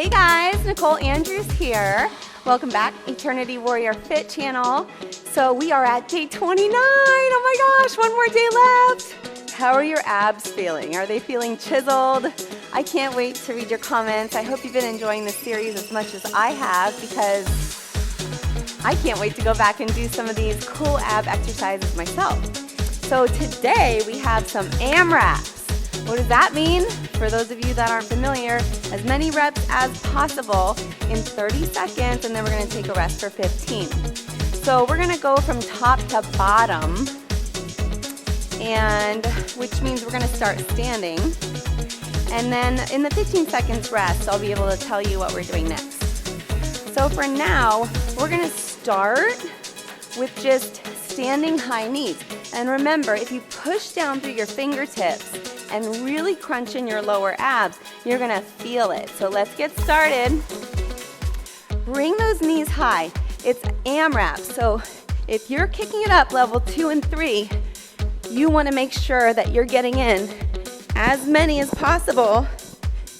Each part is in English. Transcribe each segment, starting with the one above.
Hey guys, Nicole Andrews here. Welcome back, Eternity Warrior Fit channel. So we are at day 29. Oh my gosh, one more day left. How are your abs feeling? Are they feeling chiseled? I can't wait to read your comments. I hope you've been enjoying this series as much as I have, because I can't wait to go back and do some of these cool ab exercises myself. So today we have some AMRAPs. What does that mean? For those of you that aren't familiar, as many reps as possible in 30 seconds, and then we're going to take a rest for 15. So we're going to go from top to bottom, and which means we're going to start standing. And then in the 15 seconds rest, I'll be able to tell you what we're doing next. So for now, we're going to start with just standing high knees. And remember, if you push down through your fingertips and really crunch in your lower abs, you're gonna feel it. So let's get started. Bring those knees high. It's AMRAP. So if you're kicking it up level 2 and 3, you wanna make sure that you're getting in as many as possible.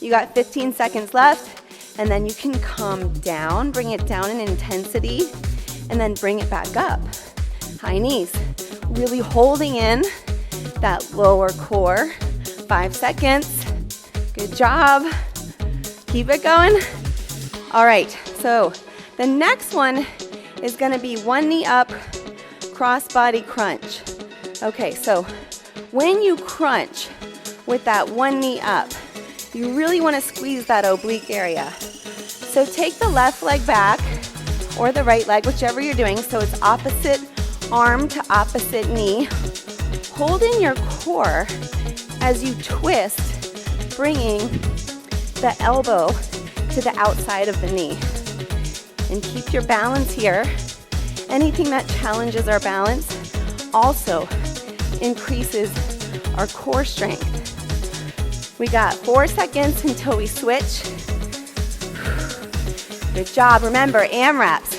You got 15 seconds left, and then you can come down, bring it down in intensity, and then bring it back up. High knees, really holding in that lower core. 5 seconds. Good job. Keep it going. All right, so the next one is gonna be one knee up, cross body crunch. Okay, so when you crunch with that one knee up, you really wanna squeeze that oblique area. So take the left leg back or the right leg, whichever you're doing, so it's opposite arm to opposite knee. Hold in your core as you twist, bringing the elbow to the outside of the knee. And keep your balance here. Anything that challenges our balance also increases our core strength. We got 4 seconds until we switch. Good job. Remember, AMRAPs.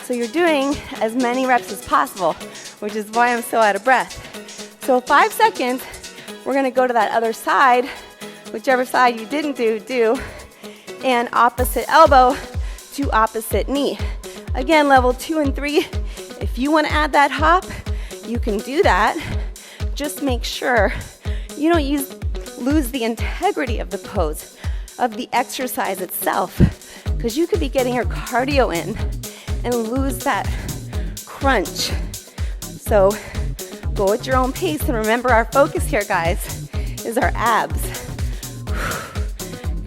So you're doing as many reps as possible, which is why I'm so out of breath. So 5 seconds, we're gonna go to that other side, whichever side you didn't do, and opposite elbow to opposite knee. Again, level 2 and 3, if you wanna add that hop, you can do that. Just make sure you don't lose the integrity of the pose, of the exercise itself, because you could be getting your cardio in and lose that crunch. So go at your own pace, and remember, our focus here, guys, is our abs.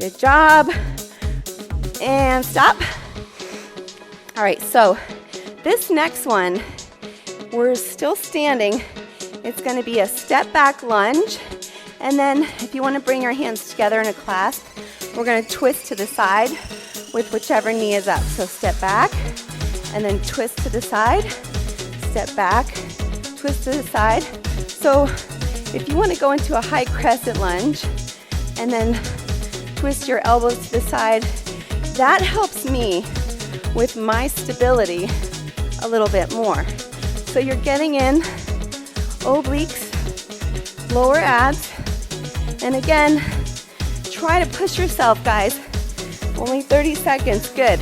Good job. And stop. All right, so this next one, we're still standing. It's gonna be a step back lunge, and then if you wanna bring your hands together in a clasp, we're gonna twist to the side with whichever knee is up. So step back, and then twist to the side, step back, twist to the side. So if you want to go into a high crescent lunge and then twist your elbows to the side, that helps me with my stability a little bit more. So you're getting in obliques, lower abs, and again, try to push yourself, guys. Only 30 seconds, good.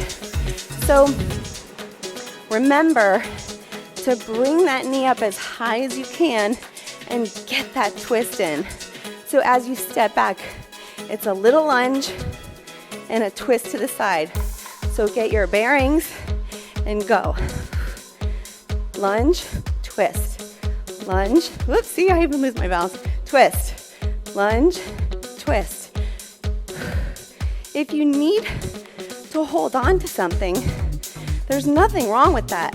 So remember to bring that knee up as high as you can and get that twist in. So as you step back, it's a little lunge and a twist to the side. So get your bearings and go. Lunge, twist, lunge. Whoops, see, I even lose my balance. Twist, lunge, twist. If you need to hold on to something, there's nothing wrong with that,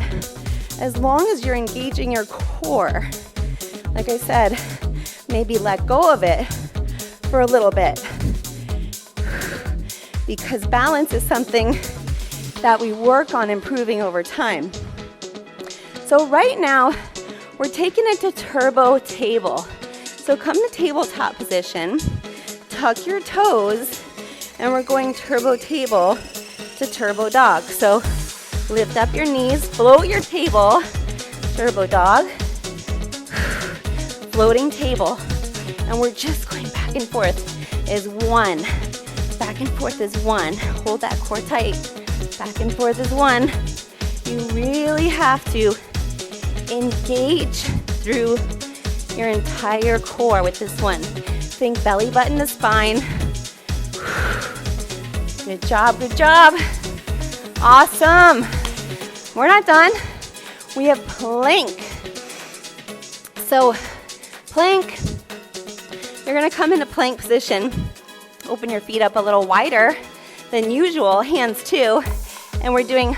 as long as you're engaging your core. Like I said, maybe let go of it for a little bit, because balance is something that we work on improving over time. So right now, we're taking it to turbo table. So come to tabletop position, tuck your toes, and we're going turbo table to turbo dog. So lift up your knees, float your table, turbo dog, floating table. And we're just going back and forth is 1. Back and forth is 1. Hold that core tight. Back and forth is 1. You really have to engage through your entire core with this one. Think belly button to spine. Good job, good job. Awesome. We're not done. We have plank. So plank, you're gonna come into plank position. Open your feet up a little wider than usual, hands too. And we're doing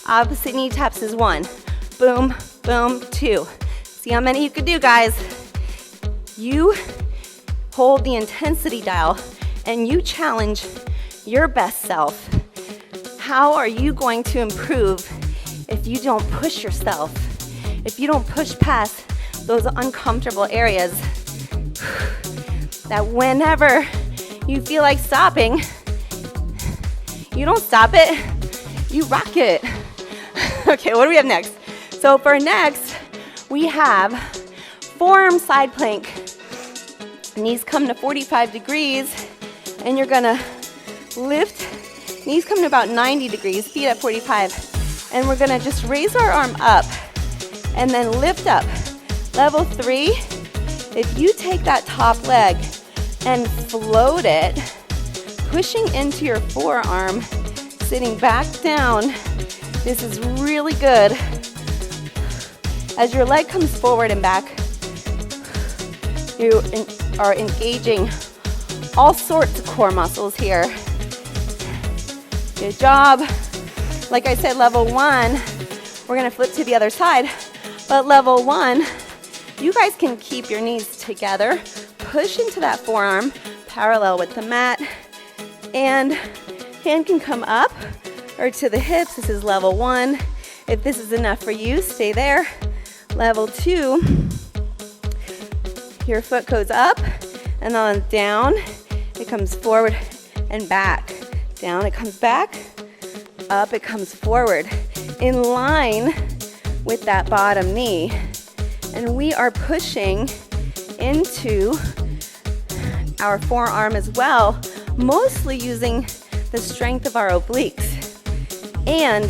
opposite knee taps is 1. Boom, boom, 2. See how many you could do, guys. You hold the intensity dial and you challenge your best self. How are you going to improve if you don't push yourself? If you don't push past those uncomfortable areas, that whenever you feel like stopping, you don't stop it, you rock it. Okay, what do we have next? So for next, we have forearm side plank. Knees come to 45 degrees, and you're gonna lift, knees come to about 90 degrees, feet at 45. And we're gonna just raise our arm up and then lift up. Level 3, if you take that top leg and float it, pushing into your forearm, sitting back down, this is really good. As your leg comes forward and back, you are engaging all sorts of core muscles here. Good job. Like I said, level 1, we're gonna flip to the other side, but level 1, you guys can keep your knees together, push into that forearm, parallel with the mat, and hand can come up or to the hips. This is level 1. If this is enough for you, stay there. Level 2, your foot goes up and then down, it comes forward and back. Down, it comes back, up, it comes forward, in line with that bottom knee. And we are pushing into our forearm as well, mostly using the strength of our obliques. And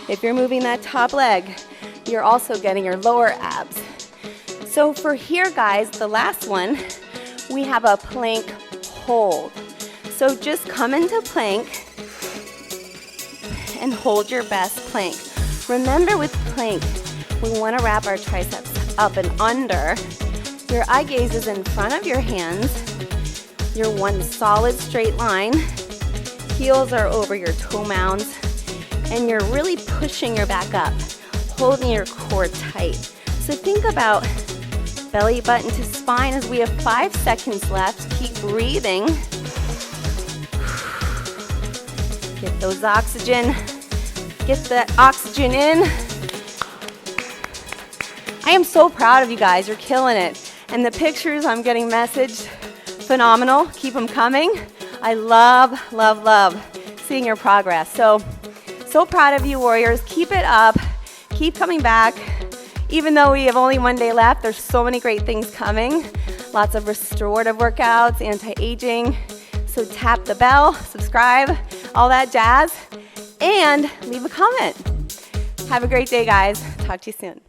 if you're moving that top leg, you're also getting your lower abs. So for here, guys, the last one, we have a plank hold. So just come into plank and hold your best plank. Remember with plank, we want to wrap our triceps up and under. Your eye gaze is in front of your hands. You're one solid straight line. Heels are over your toe mounds. And you're really pushing your back up, holding your core tight. So think about belly button to spine as we have 5 seconds left. Keep breathing. Get those oxygen. Get that oxygen in. I am so proud of you guys. You're killing it. And the pictures I'm getting messaged, phenomenal. Keep them coming. I love, love, love seeing your progress. So proud of you, warriors. Keep it up. Keep coming back. Even though we have only 1 day left, there's so many great things coming. Lots of restorative workouts, anti-aging. So tap the bell, subscribe, all that jazz, and leave a comment. Have a great day, guys. Talk to you soon.